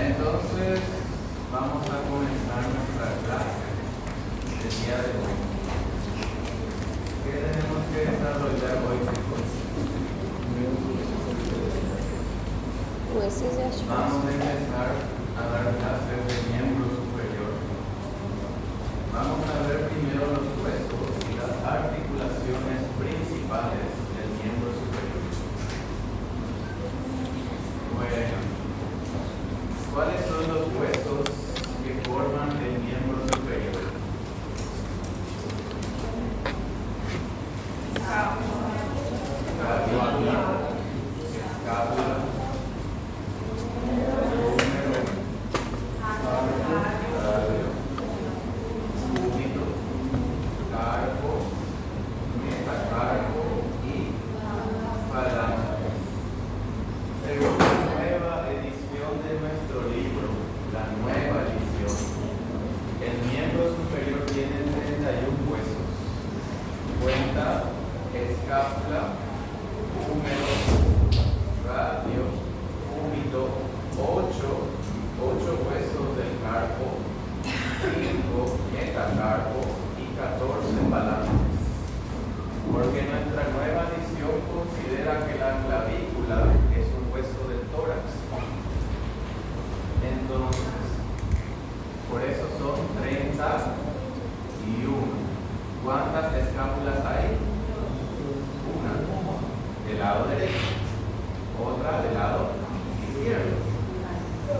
Entonces, vamos a comenzar nuestra clase del día de hoy. ¿Qué tenemos que desarrollar hoy, chicos? Vamos a empezar a dar clases de miembro superior. Vamos a ver primero los huesos y las articulaciones principales del miembro superior. Bueno, ¿cuáles son los huesos que forman el miembro superior? Clavícula, escápula, húmero, radio, cúbito, carpo, metacarpo y falange. Según la nueva edición de nuestro libro, la nueva edición, el miembro superior tiene 31 huesos. Cuenta escápula, húmero, radio, cúbito, 8 huesos del carpo, 5 metacarpo y 14 falanges. Porque nuestra nueva edición considera que la clavícula es un hueso del tórax. Entonces, por eso son 31. ¿Cuántas escápulas hay? Una. Del lado derecho. Otra del lado izquierdo.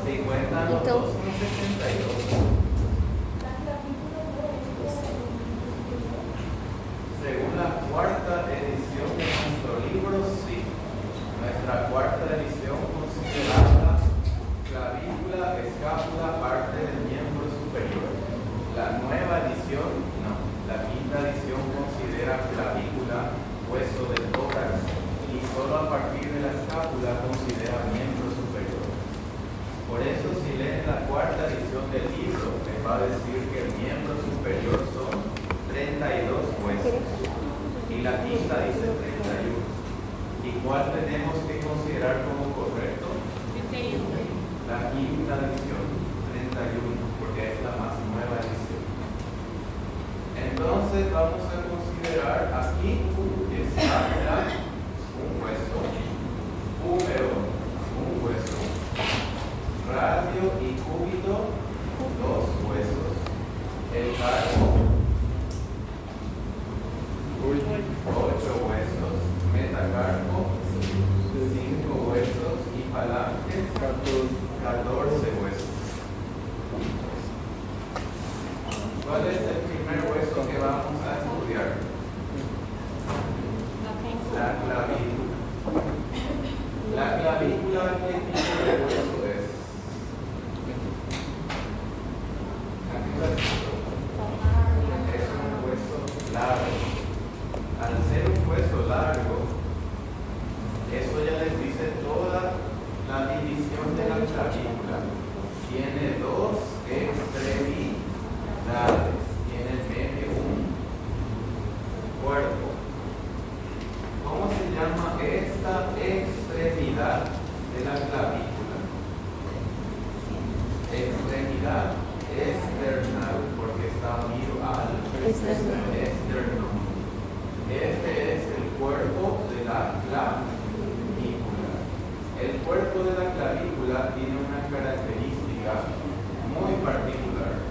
Si cuentan los dos, son 62. Según la cuarta edición de nuestro libro, sí. Nuestra cuarta edición consideraba clavícula, escápula, parte del miembro superior. La nueva edición, no. La quinta edición considera clavícula, hueso del tórax, y solo a partir de la escápula considera miembro superior. Por eso, si leen la cuarta edición del libro, les va a decir que el miembro superior son 32 huesos. Y la quinta dice 31. ¿Y cuál tenemos que considerar como correcto? 31. La quinta edición, 31, porque es la más nueva edición. Entonces vamos a considerar aquí escápula, un hueso, húmero, un hueso, radio y cúbito, 2 huesos, el carpo, 8 huesos, metacarpo, 5 huesos y falanges, 14 huesos. ¿Cuál es el primer hueso que vamos a estudiar? La clavícula. La clavícula, ¿qué tipo de hueso es? Es un hueso largo. Al ser un hueso largo, eso ya les dice toda la división de la clavícula. Tiene 2 extremidades. Tiene en medio un cuerpo. ¿Cómo se llama esta extremidad de la clavícula? Extremidad external, porque está unido al externo. Este es el cuerpo de la clavícula. El cuerpo de la clavícula tiene una característica muy particular.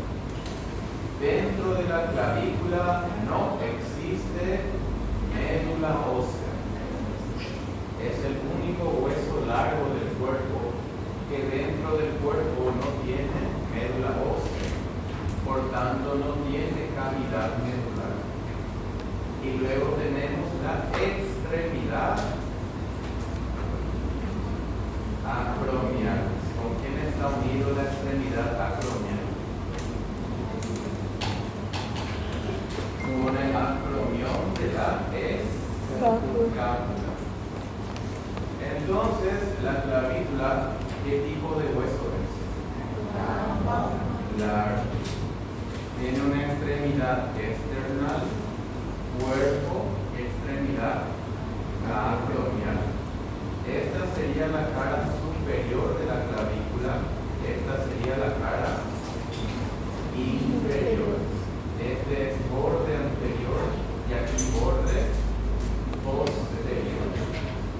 Dentro de la clavícula no existe médula ósea. Es el único hueso largo del cuerpo que dentro del cuerpo no tiene médula ósea. Por tanto, no tiene cavidad medular. Y luego tenemos la extremidad acromial. ¿Con quién está unido la extremidad acromial? Con el acromión de la escápula. Entonces, la clavícula, ¿qué tipo de hueso es? Largo. Tiene una extremidad external, cuerpo, extremidad acromial. Esta sería la cara superior de la clavícula, esta sería la cara inferior. Este es borde anterior y aquí borde posterior.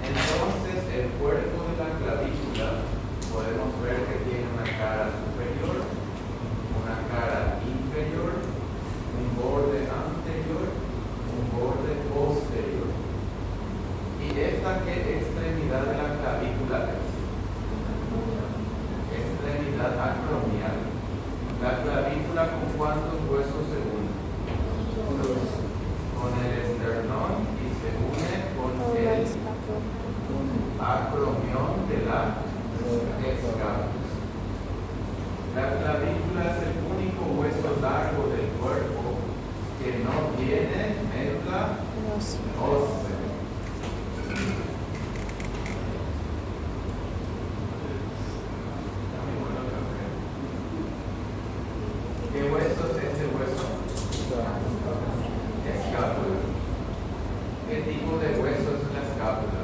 Entonces el cuerpo de la clavícula podemos ver que tiene una cara superior, una cara inferior, un borde anterior, un borde posterior. ¿Y esta qué extremidad de la clavícula es? Extremidad acromial. La clavícula, ¿con cuántos huesos se une? Con el esternón y se une con el acromión de la escápula. La clavícula es el único hueso largo del cuerpo que no tiene médula ósea. ¿Qué hueso es este hueso? Escápula. ¿Qué tipo de hueso es la escápula?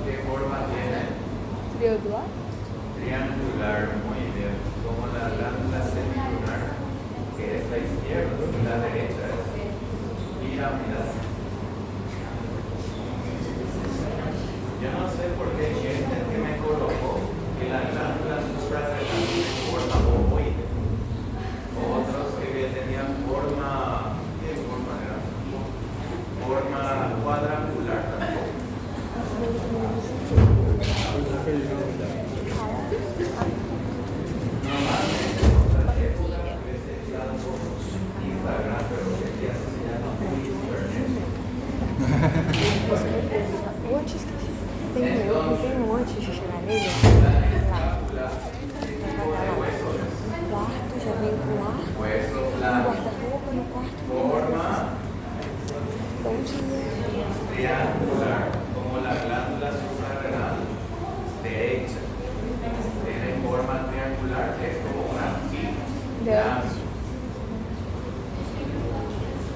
¿Qué forma tiene? Triangular, muy bien. Como la glándula semilunar, que es la izquierda, y la derecha es piramidal. Yo no sé por qué gente que me colocó que la glándula suprarrenal tiene forma ovoide. Otros que tenían forma, ¿qué forma era? Forma cuadrangular tampoco. Normalmente en otras épocas a veces usando Instagram, pero que ya se llama Tem um antes de chegar nele. Quarto, já vem pro ar. Guarda-roupa no quarto. Forma Bom dia. triangular, como la glándula suprarrenal derecha. Tiene forma triangular, que es como una pirámide.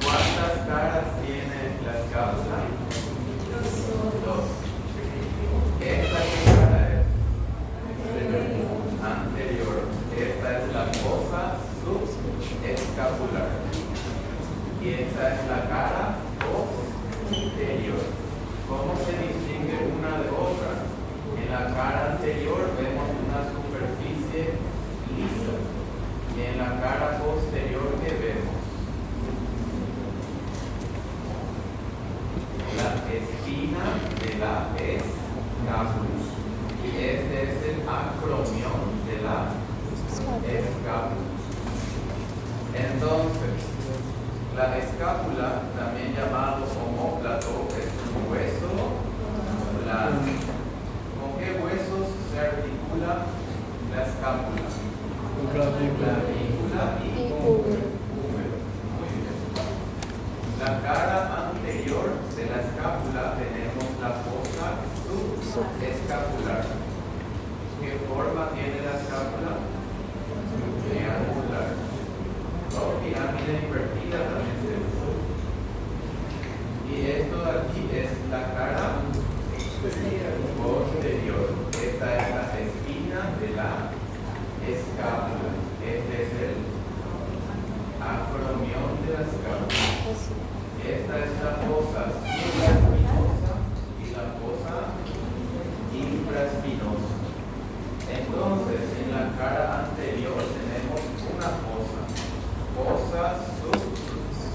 ¿Cuántas caras tiene la escápula? Dos. Esta qué cara es anterior. Esta es la fosa subescapular. Y esta es la cara posterior. ¿Cómo se distingue una de otra? En la cara anterior vemos una superficie lisa. Y en la cara posterior, ¿qué vemos? La espina de la escápula. Y este es el acromión de la escápula. Entonces, la escápula, también llamado omóplato, es un hueso blando. ¿Con qué huesos se articula la escápula? Clavícula y húmero. Muy bien. La cara anterior de la escápula tenemos la fosa subescapular. ¿Qué forma tiene la escápula? Triangular. O pirámide invertida también se usa. Y esto de aquí es la cara posterior. Esta es la espina de la escápula. Este es el acromión de la escápula. Esta es la fosa supraespinosa y la fosa infraespinosa. Entonces, en la cara anterior tenemos una fosa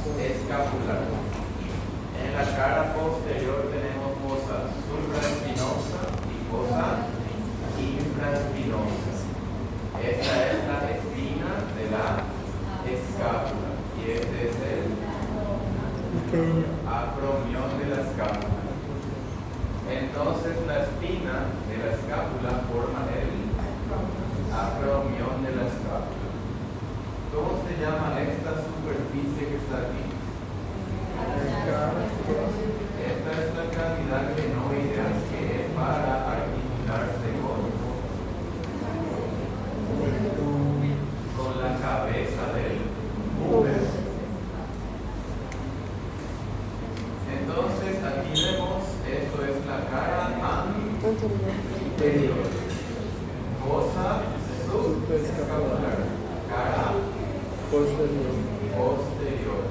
subescapular. En la cara posterior tenemos fosa supraespinosa y fosa infraespinosa. Esta es la espina de la escápula y este es el acromión de la escápula. Entonces la espina de la escápula forma el acromión de la escápula. ¿Cómo se llama esta superficie que está aquí? Esta es la cavidad glenoidea que es para articularse con la cabeza del útero. Entonces aquí vemos, esto es la cara anterior. fosa subescapular, cara posterior,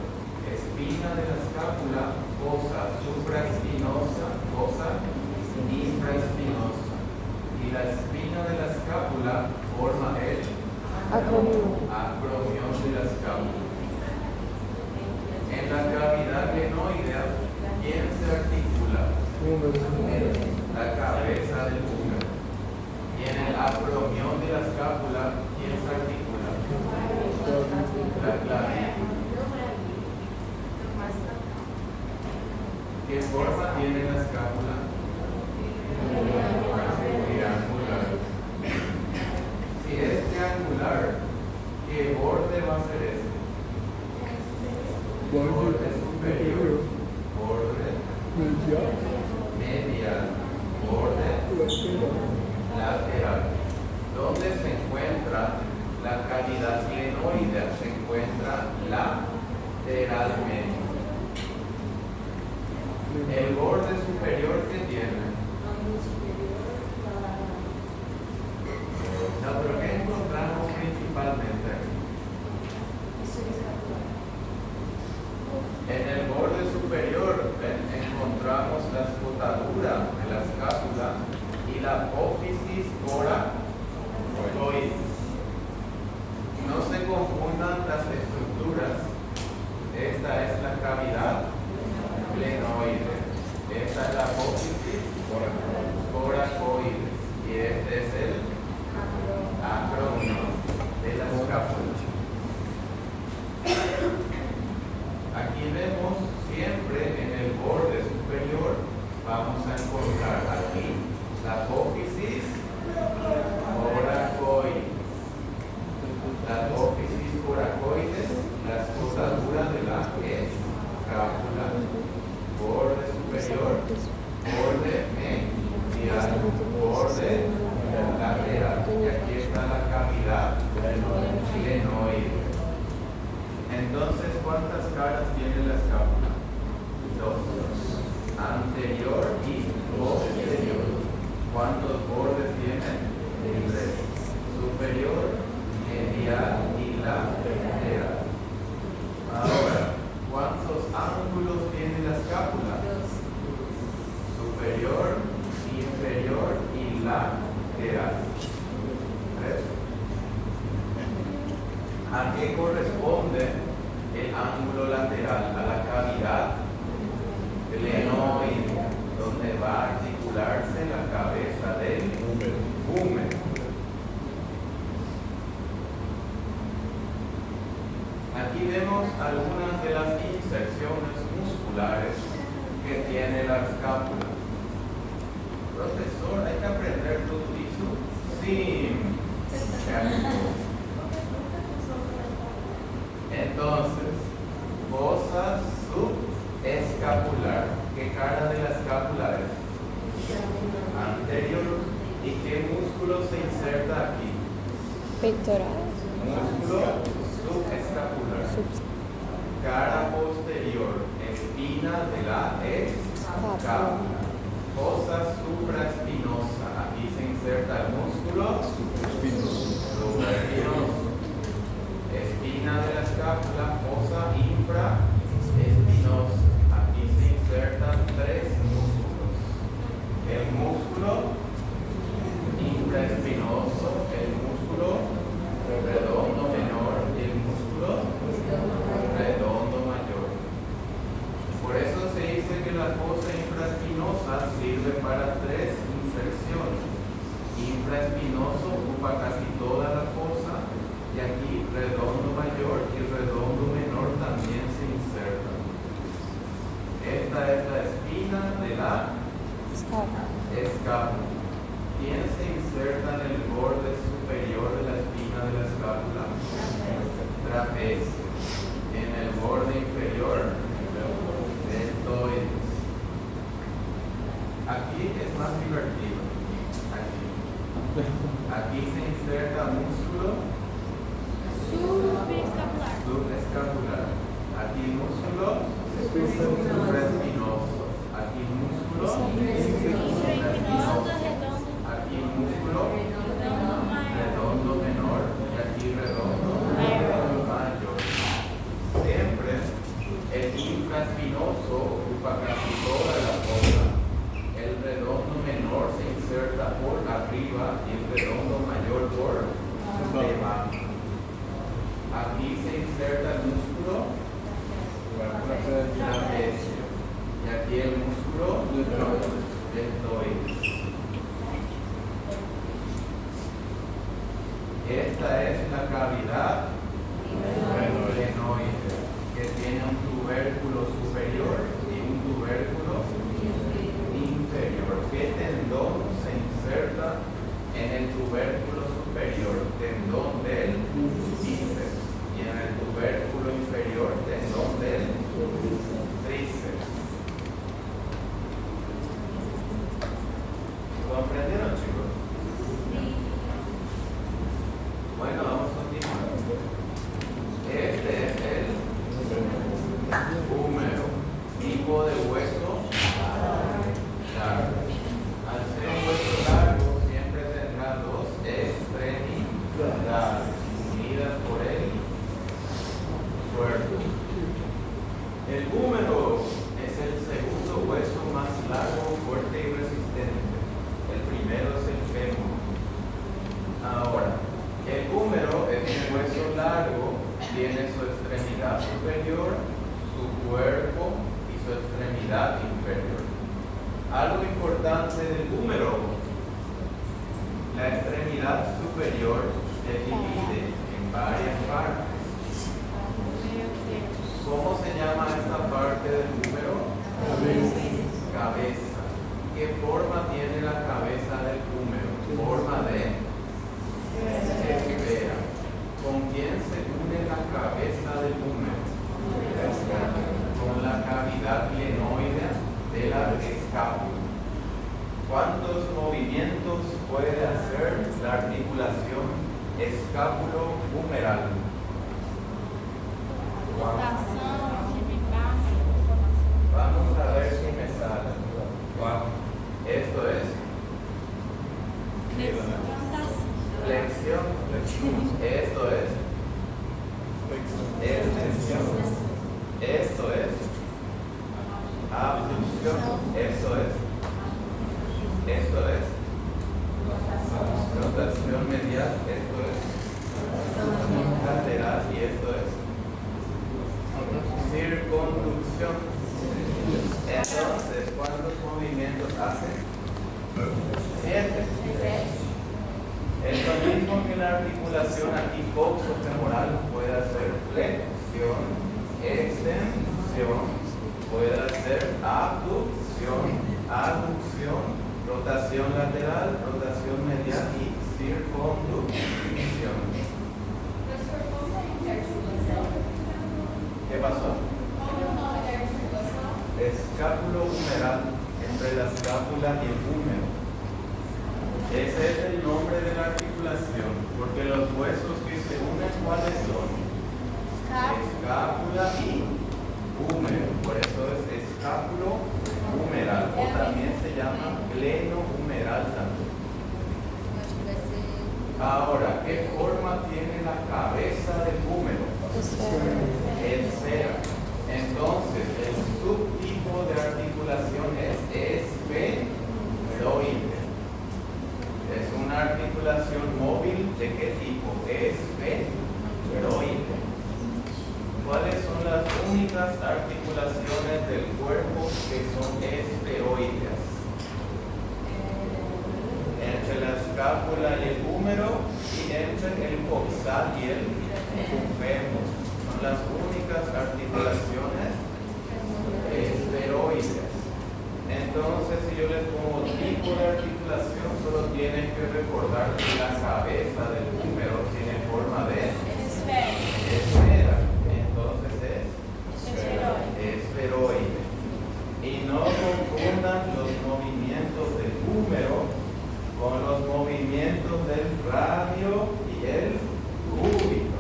espina de la escápula, fosa supraespinosa, fosa infraespinosa. Y la espina de la escápula forma el acromión de la escápula. En la cavidad glenoidea, ¿quién se articula? La cabeza del húmero. Y en el acromión de la escápula, ¿quién se articula? La clavícula. ¿Qué forma tiene la escápula? Triangular. Si es triangular, ¿qué borde va a ser este? Borde superior, borde medial, borde lateral. ¿Dónde se encuentra la cavidad glenoidea? Se encuentra lateralmente. El borde superior que tiene. No, pero ¿qué encontramos principalmente? En el borde superior encontramos la escotadura de la escápula y la apófisis coracoides. No se confundan las estructuras. Esta es la cavidad glenoide. Esta es la apófisis coracoides. Y este es el acromión de la escápula. Aquí vemos siempre en el borde superior, vamos a encontrar aquí la apófisis coracoides. La apófisis coracoides, la escotadura de la escápula, borde superior, borde medial, borde lateral. Y aquí está la cavidad glenoide. Entonces, ¿cuántas caras tiene la escápula? Dos. Anterior y posterior. ¿Cuántos bordes tiene? Tres. Superior, medial y lateral. Ahora, ¿cuántos ángulos tiene la escápula? Superior, inferior y lateral. ¿Tres? ¿A qué corresponde el ángulo lateral? A la cavidad glenoidea, donde va a articularse la cabeza del húmero. Aquí vemos algunas de las inserciones musculares que tiene la escápula. Profesor, ¿hay que aprender todo eso? Sí. Entonces, fosa subescapular. ¿Qué cara de la escápula es? Anterior. ¿Y qué músculo se inserta aquí? Pectoral. Músculo subescapular. Cara posterior. Espina de la escápula. Fosa supraespinosa. Aquí se inserta el músculo supraespinoso. Espina de la escápula, fosa infraespinosa. Aquí se insertan tres músculos. El músculo infraespinoso, el músculo redondo menor y el músculo redondo mayor. Por eso se dice que la fosa infraespinosa sirve para tres inserciones. Infraespinoso ocupa casi toda la fosa. Y aquí redondo mayor y redondo menor también se insertan. Esta es la espina de la escápula. ¿Quién se inserta en el borde superior de la espina de la escápula? Trapecio. En el borde inferior, deltoides. Aquí es más divertido. Aquí se inserta músculo subescapular. Aquí músculo supraespinoso. Aquí músculo infraespinoso. Aquí músculo arriba y el redondo mayor por debajo. Aquí se inserta el músculo trapecio y aquí el músculo deltoides. Esta es la cavidad glenoide, que tiene un tubérculo superior y un tubérculo inferior. ¿Qué tendón se inserta en el tubérculo superior? Tendón del bíceps. Y en el tubérculo inferior, tendón del tríceps. ¿Comprendieron, chicos? Bueno, vamos a continuar. Este es el húmero, tipo de hueso largo. Al ser un hueso largo, siempre tendrá dos extremidades unidas por el cuerpo. El húmero es el segundo hueso más largo, fuerte y resistente. El primero es el fémur. Ahora, el húmero es un hueso largo, tiene su extremidad superior, su cuerpo y su extremidad inferior. Algo importante del húmero: la extremidad superior se divide en varias partes. ¿Cómo se llama esta parte del húmero? Cabeza. ¿Qué forma tiene la cabeza del húmero? Forma de esfera. ¿Con quién se une la cabeza del húmero? Con la cavidad glenoide de la escápula. ¿Cuántos movimientos puede hacer la articulación escápulo-humeral? Vamos a ver si me sale. Esto es flexión. Esto es extensión. Esto es abducción. Esto es rotación medial. Esto es lateral y esto es circunducción. Entonces, ¿cuántos movimientos hacen? 7. Es lo mismo que la articulación aquí coxofemoral puede hacer flexión, extensión, puede hacer abducción, aducción, rotación lateral, rotación medial y circunducción. ¿Qué pasó? Escápulo humeral, entre la escápula y el húmero. Ese es el nombre de la articulación, porque los huesos que se unen, ¿cuáles son? Escápula y húmero. Por eso es escápulo humeral, o también se llama gleno humeral también. Ahora, ¿qué forma tiene la cabeza del húmero? Esfera. Entonces, el subtipo de articulación es esferoide. Es una articulación móvil, ¿de qué tipo? Esferoide. ¿Cuáles son las únicas articulaciones del cuerpo que son esferoides? Entre la escápula y el húmero y entre el coxal y el fémur. Son las únicas articulaciones esferoides. Entonces, si yo les pongo tipo de articulación, solo tienen que recordar que la cabeza del húmero tiene forma de esfera. Entonces es esferoide. Y no confundan los movimientos del húmero con los movimientos del radio y el cúbito.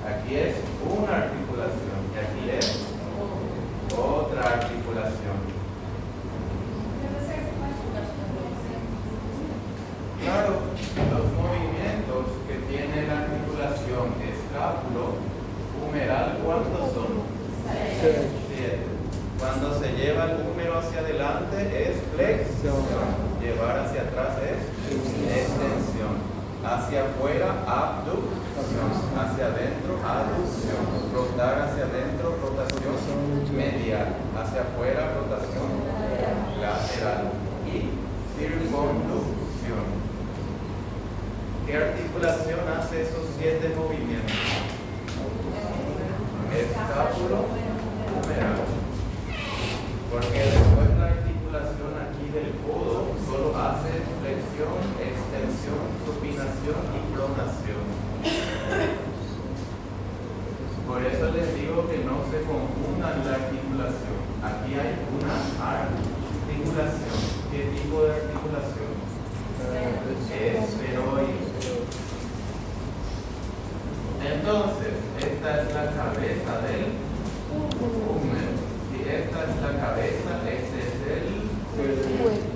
Aquí es una articulación y aquí es otra articulación. Claro, los movimientos que tiene la articulación escápulo-humeral, ¿cuántos son? 7. Cuando se lleva el húmero hacia adelante es flexión, llevar hacia atrás es Hacia afuera, abducción. Hacia adentro, aducción. Rotar hacia adentro, rotación medial. Hacia afuera, rotación lateral. Y circunducción. ¿Qué articulación hace esos 7 movimientos? Escápulo humeral. Porque después la articulación aquí del codo solo hace flexión, extensión, supinación y pronación. Por eso les digo que no se confundan la articulación. Aquí hay una articulación. ¿Qué tipo de articulación? Esferoide. Entonces, esta es la cabeza del húmero. Si esta es la cabeza, este es el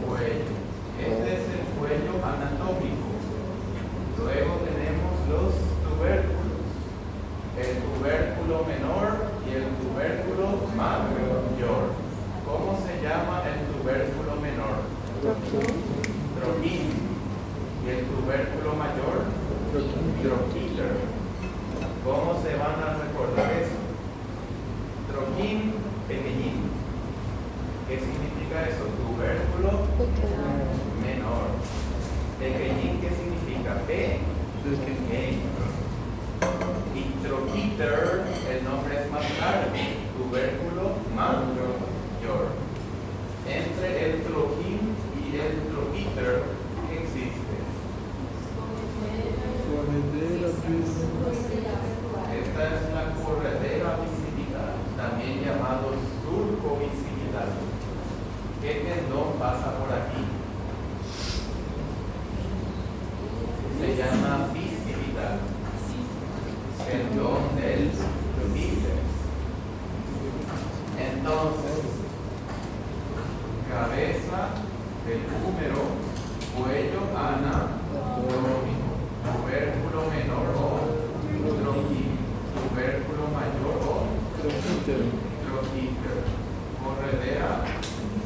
cuello. Este es el cuello anatómico. Luego tenemos los tubérculos. El tubérculo menor y el tubérculo mayor. ¿Cómo se llama el tubérculo menor? Troquín. Y el tubérculo mayor, troquíter. ¿Cómo se van a recordar eso? Troquín, pequeñín. ¿Qué significa eso? Tubérculo menor. Pequeñín, ¿qué significa? Pequeño. Y troquíter, el nombre es más largo. Tubérculo mayor. Entre el troquín y el troquíter, ¿qué existe? Esta es la corredera bicipital, también llamado surco bicipital. ¿Qué tendón pasa por aquí? Se llama bicipital. Tendón del bíceps. Entonces, cabeza del húmero, cuello anatómico, tubérculo menor o troquín, tubérculo mayor o troquíter, corredera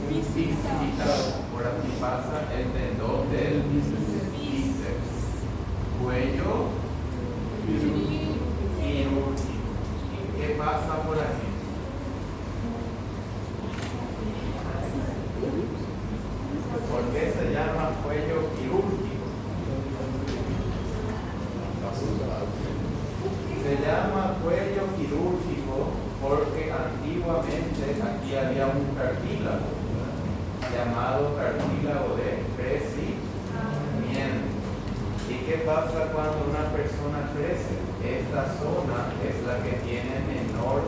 bicipital. Por aquí pasa el tendón del bíceps, cuello quirúrgico. ¿Y qué pasa por aquí? ¿Por qué se llama cuello quirúrgico? Se llama cuello quirúrgico porque antiguamente aquí había un cartílago llamado cartílago de crecimiento. ¿Y qué pasa cuando una persona crece? Esta zona es la que tiene menor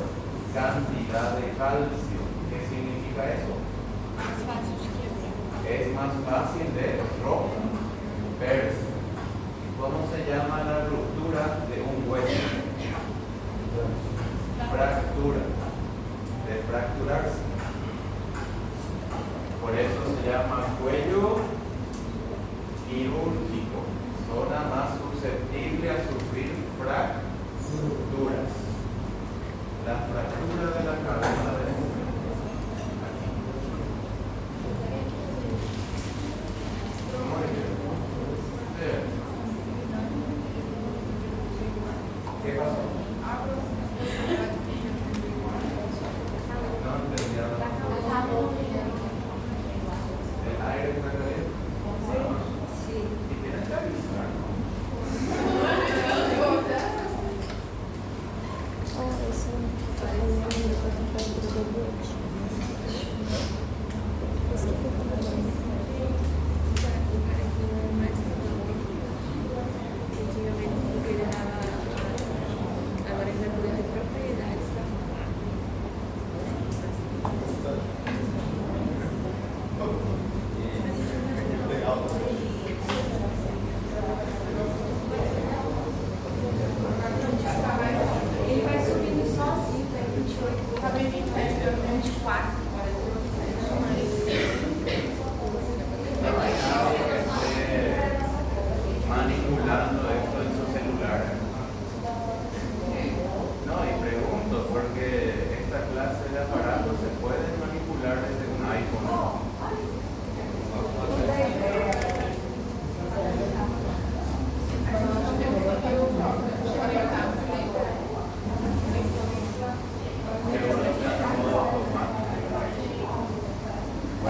cantidad de calcio. ¿Qué significa eso? Es más fácil de romperse. ¿Cómo se llama la ruptura de un hueso? Fractura. De fracturarse. Por eso se llama cuello quirúrgico. Zona más susceptible a sufrir fracturas. La fractura de la cabeza del húmero. ¿Qué pasó? No entendía nada. ¿El aire está caliente? Sí. ¿Y tienes que avisar?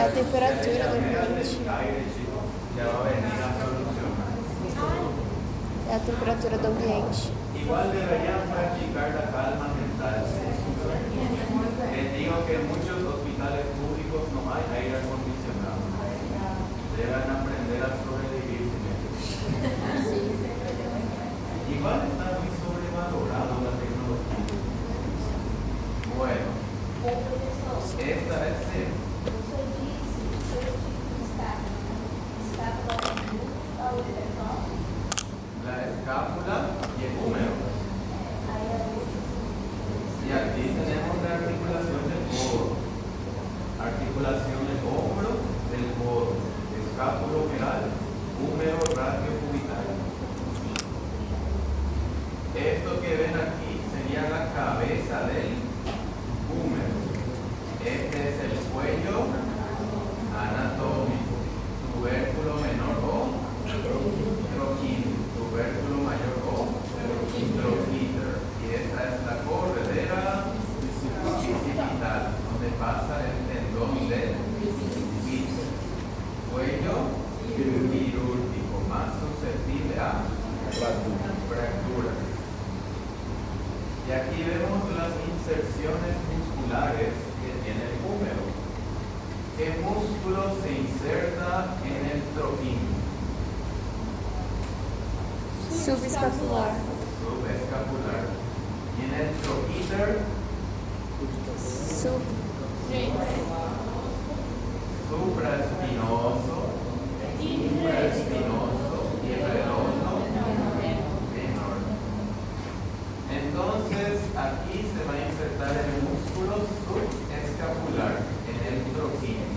a temperatura do Del ambiente. aire, chicos, ya va a venir la solución. É a temperatura do ambiente. Igual deberían practicar la calma mental. Les digo que en muchos hospitales públicos no hay aire acondicionado. Deben aprender a sobrevivir sin eso. Sim. Igual está muy sobrevalorado la tecnología. Bueno, esta es el la escápula y el húmero. Y aquí tenemos la articulación del codo, articulación del hombro, del codo, escápulo humeral, húmero radiocubital. Esto que ven aquí sería la cabeza del húmero. Este es el cuello anatómico, tubérculo menor o troquídeo, tubérculo mayor o troquídeo. Y esta es la corredera bicipital, donde pasa el tendón del bíceps. Cuello quirúrgico, más susceptible a fracturas. Y aquí vemos las inserciones musculares que tiene el húmero. ¿Qué músculo se inserta en el troquíneo? Subescapular. Subescapular. Y en el troquíter, supraespinoso, infraespinoso y redondo menor. Entonces, aquí se va a insertar el músculo subescapular en el troquíneo.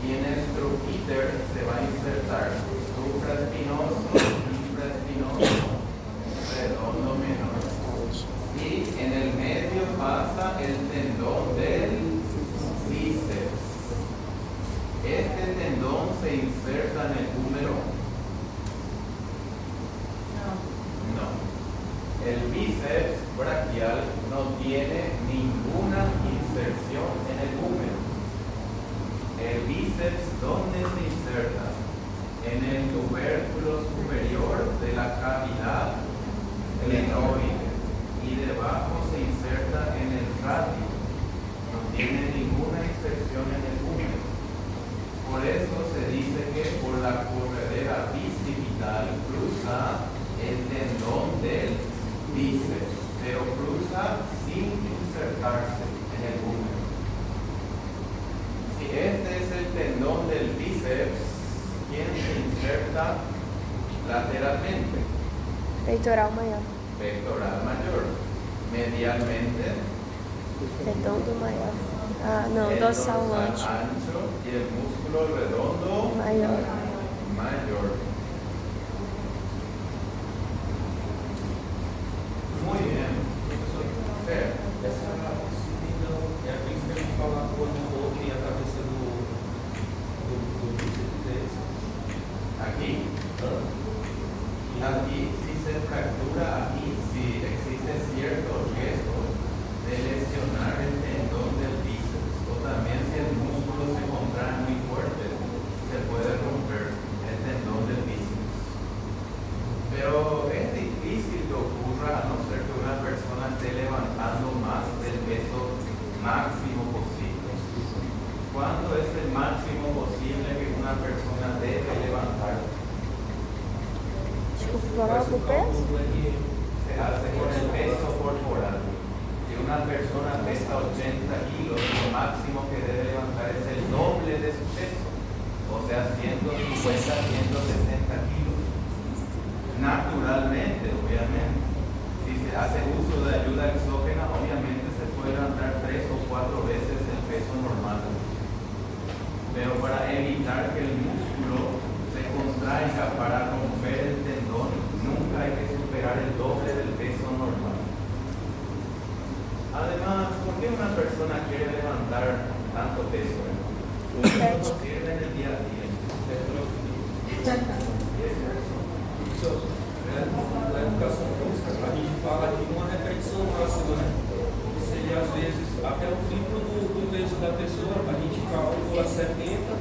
Y en el troquíter se va a insertar supraespinoso, infraespinoso, redondo menor. Y en el medio pasa el tendón del bíceps. Este tendón se inserta en el húmero. No. El bíceps braquial no tiene ninguna inserción en el húmero. El bíceps, ¿dónde se inserta? En el tubérculo superior de la cavidad glenoide y debajo se inserta en el radio. No tiene ninguna inserción en el húmero. Por eso se dice que por la corredera bicipital cruza el tendón del bíceps, pero cruza sin insertarse en el húmero. Si este es el tendón del bíceps, ¿quién se inserta lateralmente? Peitoral maior. Pectoral mayor. Medialmente, Redondo maior. Ah, não, el dorsal dorsal ancho. ancho y el músculo redondo Maior. mayor. Muy bien. Fer, Essa subida é aquele que a gente fala a cor do corpo e a cabeça do bíceps. aquí. Aquí, si se fractura aquí, si existe cierto riesgo de lesionar el tendón del bíceps, o también si el músculo se contrae muy fuerte, se puede romper el tendón del bíceps. Pero es difícil que ocurra a no ser que una persona esté levantando más del peso máximo posible. ¿Cuándo es el máximo posible que una persona debe levantar? Desculpa, o peso? Se hace con el peso corporal. Si una persona pesa 80 kilos, lo máximo que debe levantar es el doble de su peso, o sea, 150, 160 kilos. Naturalmente, obviamente. Si se hace uso de ayuda exógena, obviamente se puede levantar 3 o 4 veces el peso normal. Pero para evitar que el músculo se contraiga para romper el tendón, nunca hay que superar el doble del peso normal. Además, ¿por qué una persona quiere levantar tanto peso? No sirve en el día a día. Na educação física, a gente fala de uma repetição máxima, né? Que seria, às vezes, até o triplo do peso da pessoa. A gente calcula 70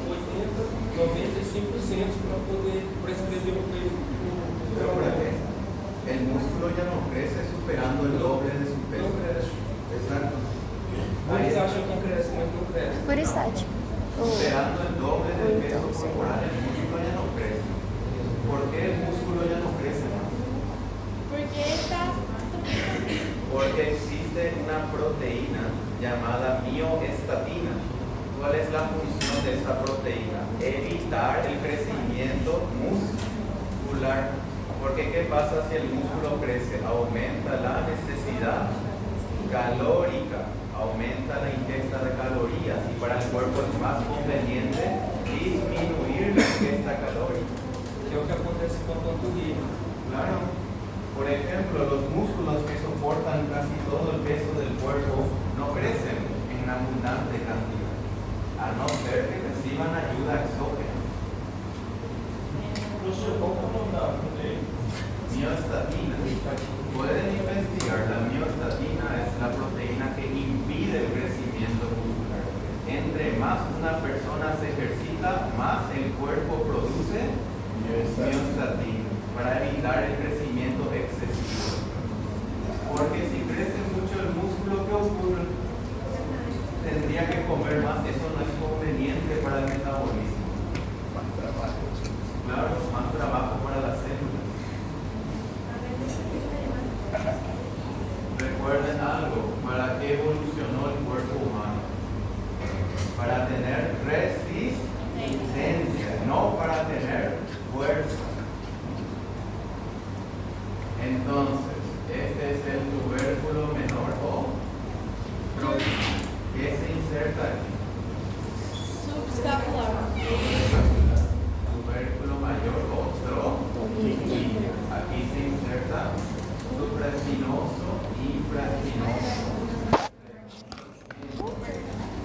ya no crece superando el doble de su peso. Exacto. Muitos acham que cresce, mas não cresce. Por estático. Superando el doble del peso corporal, el músculo ya no crece. ¿Por qué el músculo ya no crece más? Porque existe una proteína llamada mioestatina. ¿Cuál es la función de esta proteína? Evitar el crecimiento muscular. Porque ¿qué pasa si el músculo crece? Aumenta la necesidad calórica, aumenta la ingesta de calorías y para el cuerpo es más conveniente disminuir la ingesta calórica. Que é o que acontece com a panturrilha. Claro. Por ejemplo, los músculos que soportan casi todo el peso del cuerpo no crecen en abundante cantidad, a no ser que reciban ayuda exógena. Professor, qual que é o nome da proteína? Mioestatina. Pueden investigar, la mioestatina es la proteína que impide el crecimiento muscular. Entre más una persona se ejercita, más el cuerpo produce mioestatina para evitar el crecimiento excesivo. Porque si crece mucho el músculo, ¿qué ocurre? Tendría que comer más, eso no es conveniente para el metabolismo. Más trabajo. Claro, más trabajo para las células. Recuerden algo, ¿para qué evolucionó el cuerpo humano? Para tener resistencia, no para tener fuerza. Entonces, este es el tubérculo menor o próximo. ¿Qué se inserta aquí? Subscapular. Tubérculo mayor o trocánter. Aquí se inserta supraespinoso, infraespinoso.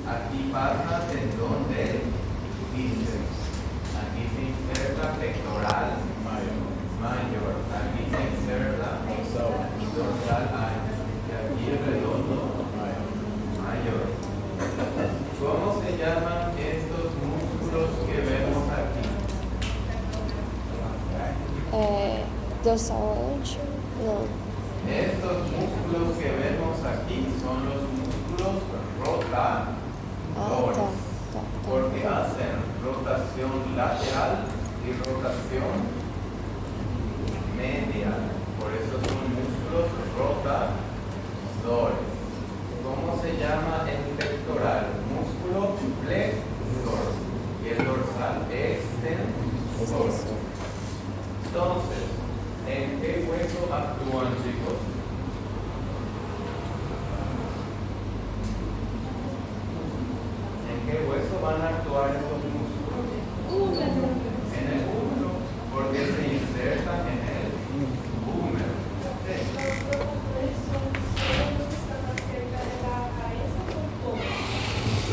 Aquí pasa tendón del bíceps. Aquí se inserta pectoral mayor. Aquí se inserta dorsal ancho. Y aquí el redondo mayor. ¿Cómo se llaman estos músculos que vemos aquí? Dorsal ancho? Não. Estos músculos que vemos aquí son los músculos rotadores. Tá. Porque hacen rotación lateral y rotación medial. Por eso son músculos rotadores. ¿Cómo se llama el pectoral? Músculo flexor. Y el dorsal extensor. Entonces, ¿en qué hueso actúan, chicos? ¿En qué hueso van a actuar estos músculos? En el húmero, porque se insertan en el húmero.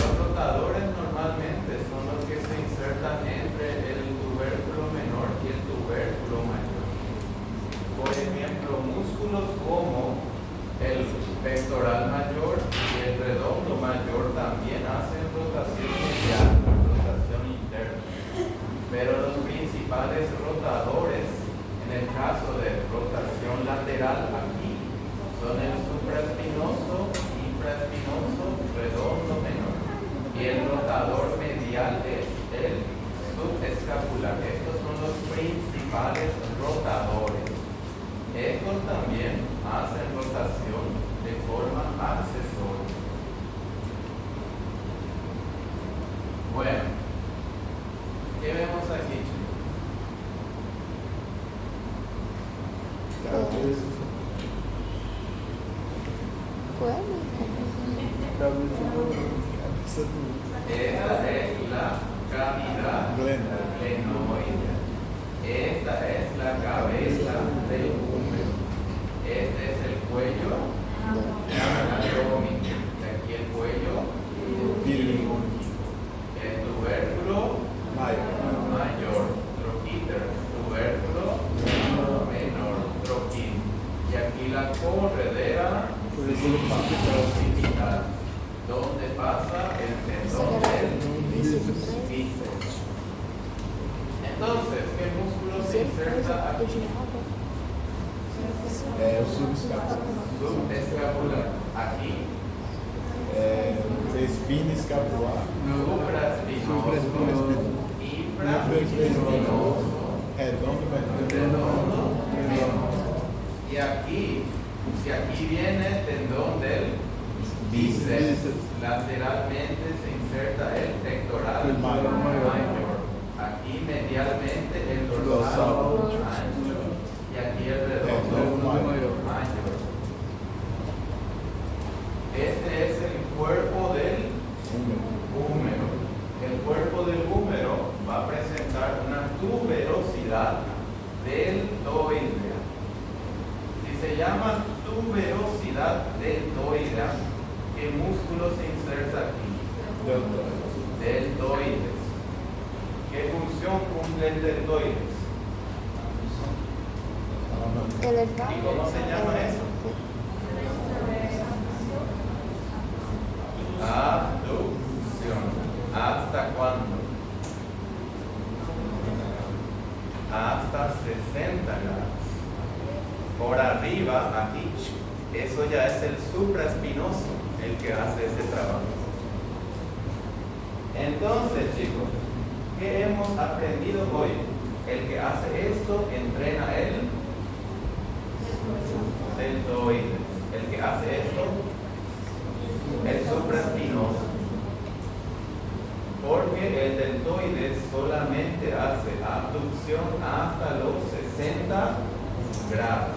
Los rotadores normalmente son los que se insertan entre el tubérculo menor y el tubérculo mayor. Por ejemplo, músculos como el pectoral mayor y el redondo mayor también hacen rotación medial, rotación interna. Pero los principales rotadores, en el caso de rotación lateral aquí, son el supraespinoso, infraespinoso, redondo menor. Y el rotador medial es el subescapular. Estos son los principales rotadores. Estos también hacen rotación de forma accesoria. Bueno, ¿qué vemos aquí, chicos? Esta es la cavidad glenoidea. Esta es la cabeza del húmero. Este es el cuello anatómico. Aquí el cuello epilógico. El tubérculo mayor, troquíter. Tubérculo menor, troquín. Y aquí la corredera occipital, donde pasa el tendón del bíceps. Entonces, ¿qué músculo se inserta aquí? É o subescapular. Subescapular. Aqui. Espina escapular. Supraespinoso. Infraespinoso. Redondo, Redondo. Y aquí, si aquí viene el tendón del bíceps, lateralmente se inserta el pectoral mayor. Aquí medialmente el dorsal ancho y aquí el redondo mayor. Este es el cuerpo del húmero. El cuerpo del húmero va a presentar una tuberosidad deltoidea. Si se llama tuberosidad deltoidea, ¿qué músculo se inserta aquí? Deltoides. ¿Qué función cumple el deltoides? ¿Y cómo se llama eso? Abducción. ¿Hasta cuándo? Hasta 60 grados. Por arriba, aquí, eso ya es el supraespinoso el que hace ese trabajo. Entonces, chicos, ¿qué hemos aprendido hoy? El que hace esto entrena el deltoides. El que hace esto, el supraespinoso. Porque el deltoides solamente hace abducción hasta los 60 grados.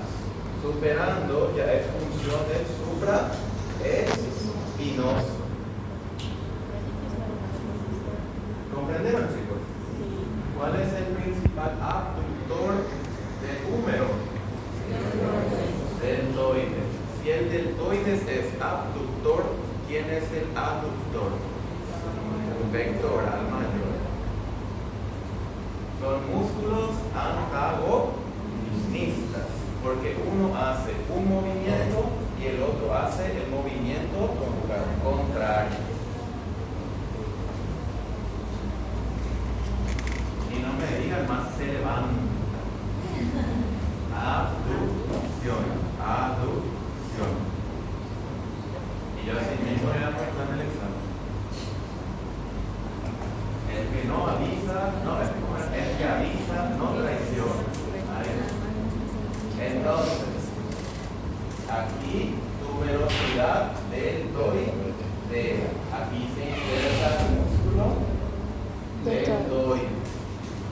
Superando ya es función del supraespinoso. ¿Comprendieron, chicos? ¿Cuál es el principal abductor del húmero? Deltoides. Si el deltoides es abductor, ¿quién es el abductor? Pectoral mayor. Son músculos antagonistas, porque uno hace un movimiento y el otro hace el movimiento contrario. Y no me digan más, se levanta. Abducción. Abducción. Y yo así mismo le voy a en el examen. El que no avisa, el que avisa no traiciona. Entonces, aquí tuberosidad deltoidea. Aquí se inserta el músculo deltoide.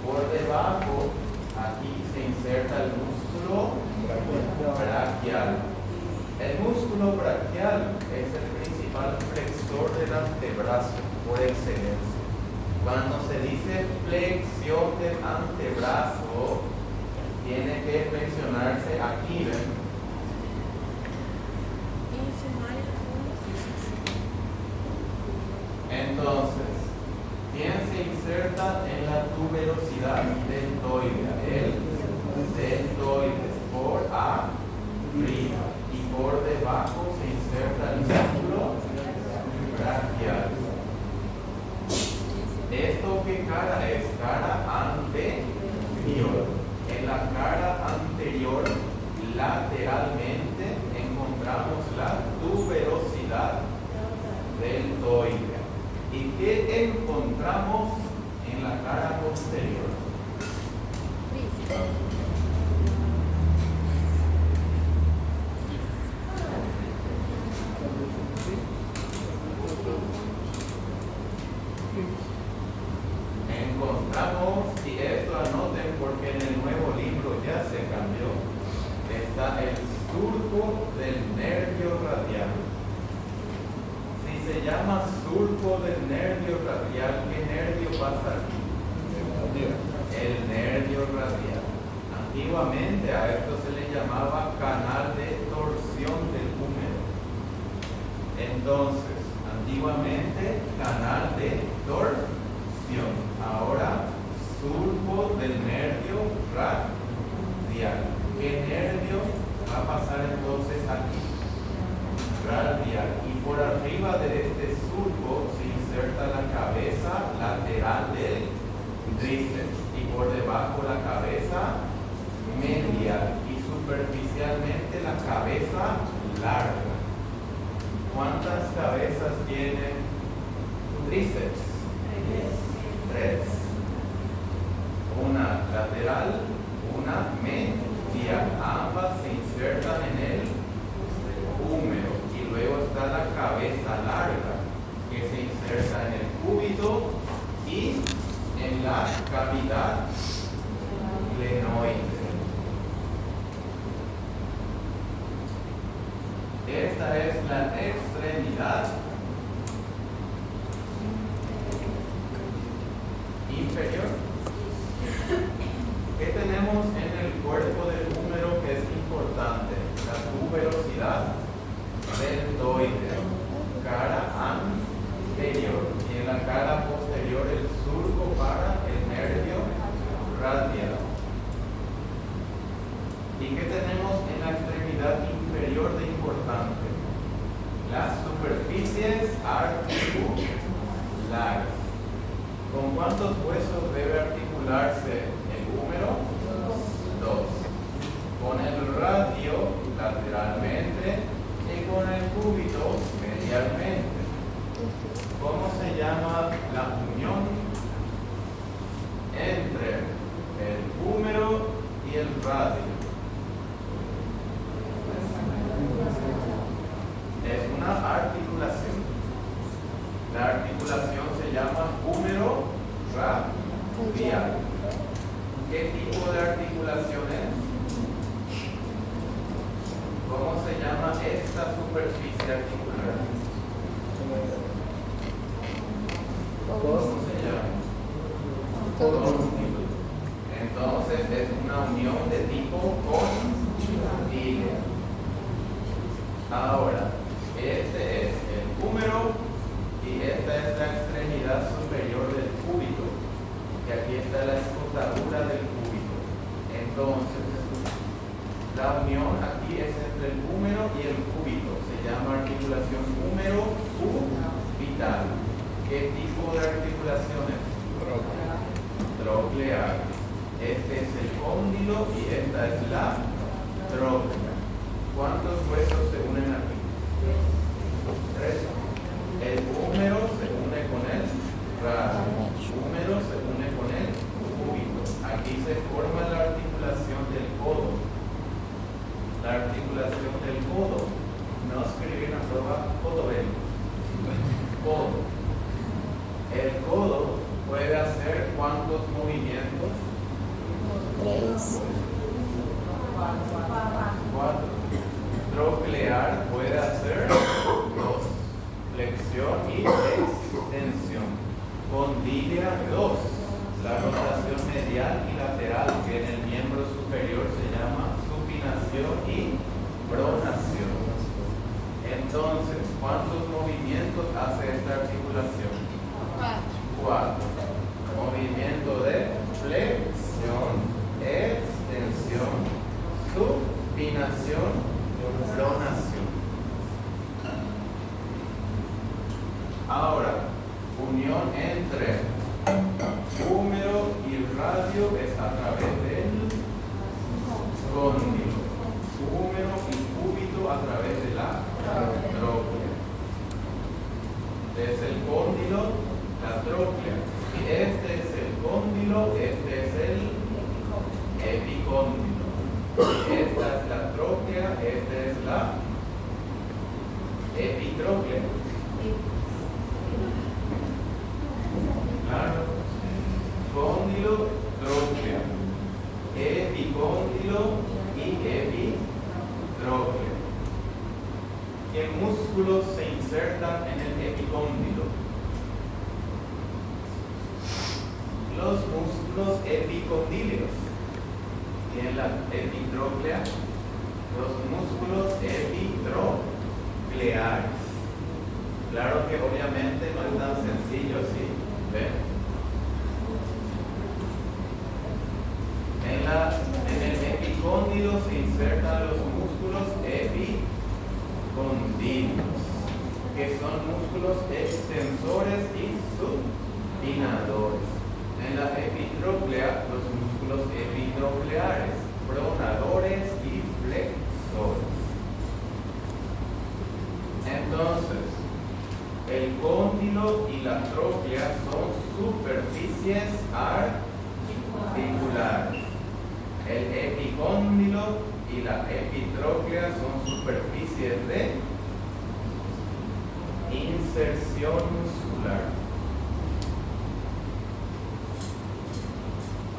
Por debajo, aquí se inserta el músculo braquial. El músculo braquial es el principal flexor del antebrazo por excelencia. Cuando se dice flexión del antebrazo, tiene que flexionarse aquí, ¿ven? Entonces, ¿quién se inserta en la tuberosidad deltoidea? El deltoides por arriba y por debajo se inserta el músculo braquial. ¿Esto qué cara es? Cara anterior. En la cara anterior, lateralmente, encontramos la tuberosidad deltoidea. ¿Y qué encontramos en la cara posterior? Encontramos, y esto anoten porque en el nuevo libro ya se cambió, está el surco del nervio radial. Si se llama surco del nervio radial, ¿qué nervio pasa aquí? El nervio radial. Antiguamente a esto se le llamaba canal de torsión del húmero. Entonces, antiguamente canal de torsión. Ahora, surco del nervio radial. ¿Qué nervio va a pasar entonces aquí? Radial. Y por arriba de este surco se inserta la cabeza lateral del tríceps y por debajo la cabeza medial y superficial una media. Ambas se insertan en el húmero. Y luego está la cabeza larga, que se inserta en el cúbito y en la cavidad glenoide. Esta es la extremidad inferior. ¿Qué tenemos en el cuerpo del húmero que es importante? La tuberosidad deltoide, cara anterior, y en la cara posterior el surco para el nervio radial. ¿Y qué tenemos en la extremidad inferior de importante? Las superficies articulares. ¿Con cuántos huesos debe articularse el húmero? Dos. Con el radio lateralmente y con el cúbito medialmente. ¿Cómo se llama la unión entre el húmero y el radio? Es una articulación. La articulación se llama húmero radial. ¿Qué tipo de articulación es? ¿Cómo se llama esta superficie articular? ¿Cómo se llama? Cóndilo. Entonces es una unión de tipo condiliar. Ahora, este es el húmero y esta es la extremidad superior del cúbito. Y aquí está la escotadura del cúbito. Entonces, la unión aquí es entre el húmero y el cúbito. Se llama articulación húmero-cubital. ¿Qué tipo de articulación es? Troclear. Este es el cóndilo y esta es la tróclea. ¿Cuántos huesos se unen aquí? Tres. El húmero se une con el radio. El húmero se une con el cúbito. Aquí se forma la articulación del codo. La articulación del codo. No escribir @codobel. Codo. El codo puede hacer ¿cuántos movimientos? 3. 4. Troclear puede hacer 2. Flexión y extensión. Condilia 2. La rotación medial y lateral, que en el miembro superior se llama supinación y pronación. Entonces, ¿cuántos movimientos hace esta articulación? 4. Movimiento de flexión, extensión, supinación, pronación. Ahora, unión entre húmero y radio es a través del cóndilo. Húmero y cúbito a través de la tróclea. Es el cóndilo, la tróclea. Y este es el cóndilo, este es el epicóndilo. Esta es la tróclea, esta es la epitróclea. Claro. Cóndilo, tróclea. Epicóndilo y epitróclea. ¿Qué músculos se insertan en el epicóndilo? Los músculos epicondíleos. Y en la epitróclea, los músculos epitrocleares. Claro que obviamente no es tan sencillo, ¿sí? ¿Ven? En el epicóndilo se insertan los músculos epicondíleos, que son músculos extensores y supinadores. En la epitróclea, los músculos epitrocleares, pronadores y flexores. Entonces, el cóndilo y la tróclea son superficies articulares. El epicóndilo y la epitróclea son superficies de inserción muscular.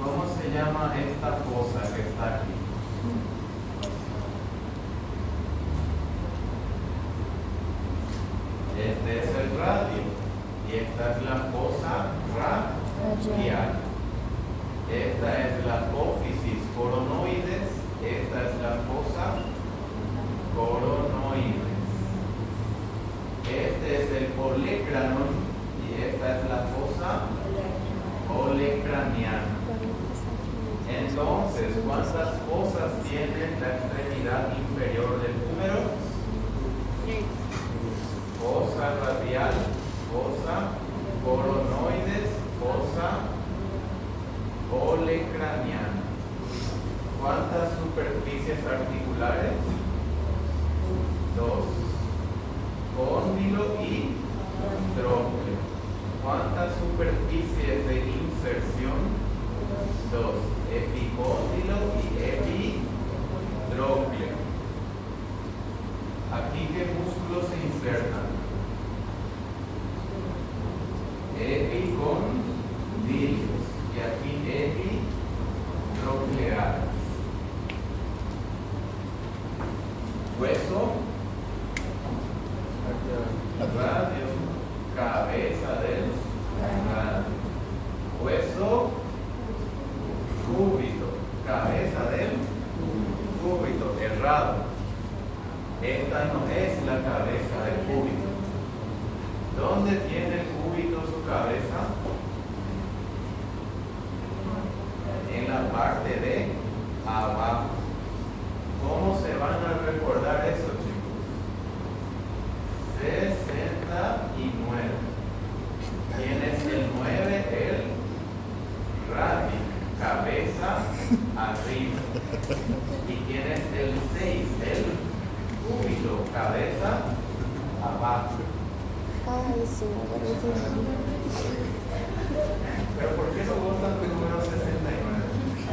¿Cómo se llama esta fosa que está aquí? Este es el radio y esta es la fosa radial. Esta es la apófisis coronoides, esta es la fosa coronoides. Este es el olecranon y esta es la fosa olecraniana. Entonces, ¿cuántas fosas tiene la extremidad inferior del húmero? Fosa radial, fosa coronoides, fosa olecraniana. ¿Cuántas superficies articulares? 2. Cóndilo y trócleo. ¿Cuántas superficies de inserción? 2. Epicóndilo y epitrócleo. Aquí, ¿qué músculos se insertan? Epicondilios. Y aquí epitrocleares. Hueso radio, cabeza del radio. Hueso cúbito, cabeza del cúbito, errado. Esta no es la cabeza del cúbito. ¿Dónde tiene el cúbito su cabeza? En la parte de abajo. ¿Cómo se van a recordar eso, chicos? 69. ¿Quién es el 9? El radio, cabeza arriba. ¿Y quién es el 6? El cúbito, cabeza abajo. Ay, sí, pero entendí. Pero ¿por qué no votan el número 69?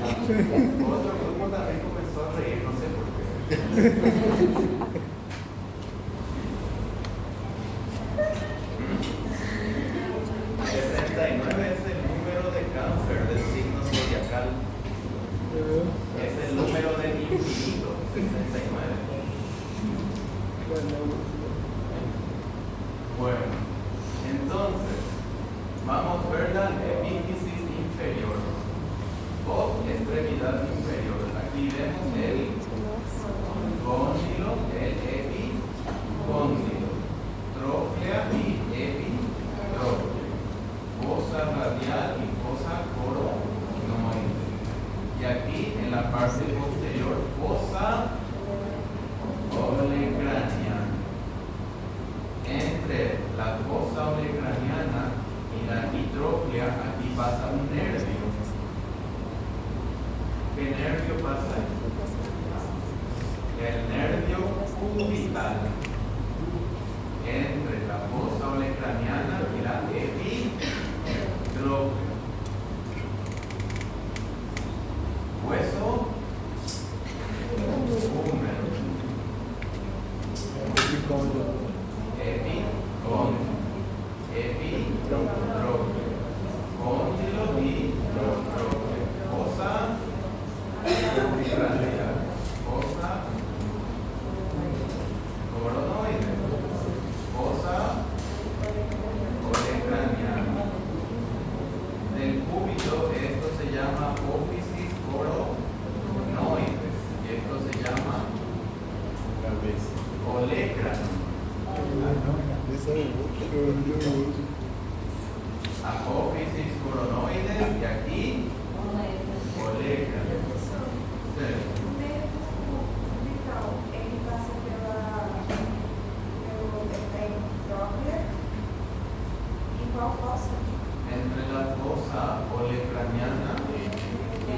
Otro grupo también comenzó a reír, no sé por qué. 69 es el número de cáncer del signo zodiacal. Es el número del infinito, 69. Bueno, entonces, vamos a ver la epífisis inferior o extremidad inferior. Aquí vemos el cóndilo, el epicóndilo, tróclea y epitróclea, fosa radial y fosa coronoide. Y aquí en la parte posterior, fosa olecraniana. Entre la fosa olecraniana y la epitróclea, aquí pasa un nervio. ¿Qué nervio pasa? El nervio cubital. Entre la fosa olecraniana y la epitróclea. Hueso húmero. Epitrócleo. Cóndilo y trócleo. Fosa radial. Fosa coronoide. Fosa olecraniana. Del cúbito, esto se llama apófisis coronoides. Y esto se llama olecrano. Apófisis coronoides y aquí olecrano. Entre la fosa olecraniana y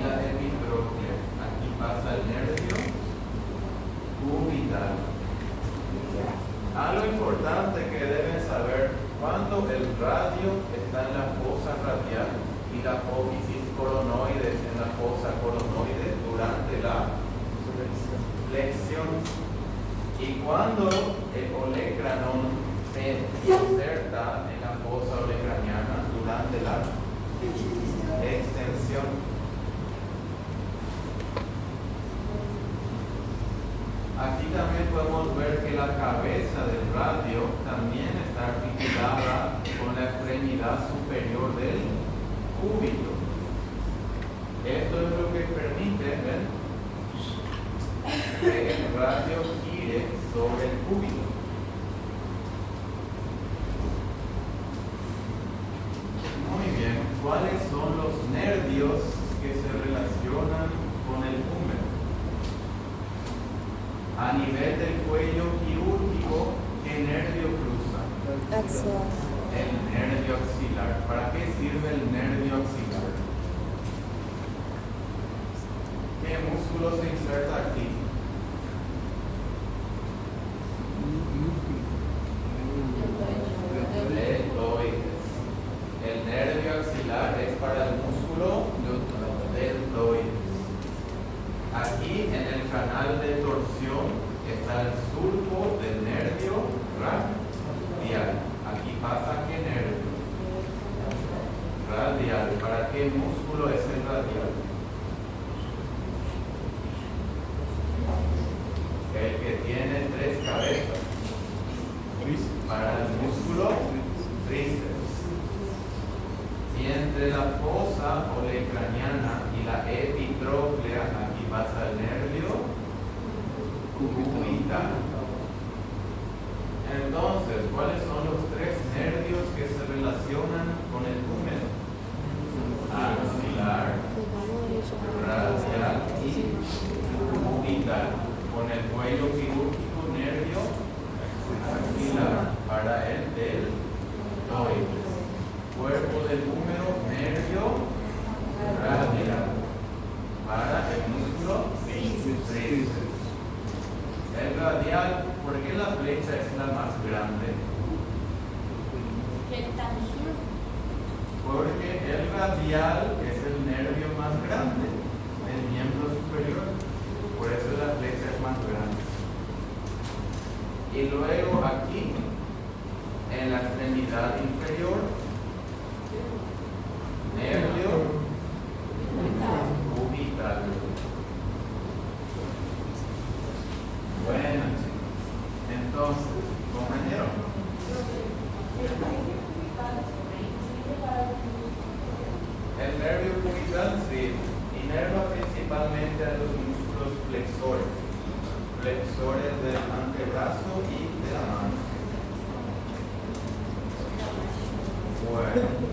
la epitróclea. Aquí pasa el nervio cubital. Algo importante que deben saber: cuando el radio está en la fosa radial y la apófisis coronoides en la fosa coronoide durante la Y cuando el olecranon se inserta en la fosa olecraniana durante la extensión, aquí también podemos ver que la cabeza del radio también está articulada con la extremidad superior del cúbito. Esto es lo que permite, ¿ven?, que el radio gire sobre el cúbito. Muy bien, ¿cuáles son los nervios que se relacionan con el húmero? A nivel del cuello quirúrgico, ¿qué nervio cruza? Axial. El nervio axilar. ¿Para qué sirve el nervio axilar? ¿Qué músculo se inserta aquí? Deltoides. El nervio axilar es para el músculo deltoides. Aquí en el canal de torsión está el surco del nervio radial. Aquí pasa qué nervio? Radial. ¿Para qué músculo es el radial? El que tiene 3 cabezas. Para el músculo tríceps. Y entre la fosa olecraniana y la epitróclea, aquí pasa el nervio cubital. Entonces, ¿cuáles son los 3 nervios que se relacionan con el húmero? Axilar, radial y cubital. Con el cuello quirúrgico, nervio axilar para el deltoides. Cuerpo del húmero, nervio radial para el músculo tríceps. El radial, ¿por qué la flecha es la más grande? Porque el radial es el nervio más grande, el miembro superior. Por eso la flecha es más grande. Y luego aquí, en la extremidad inferior, nervio cubital. Bueno, chicos. Entonces, compañero. El nervio cubital sí, inerva principalmente a los músculos flexores del antebrazo y de la mano. Bueno.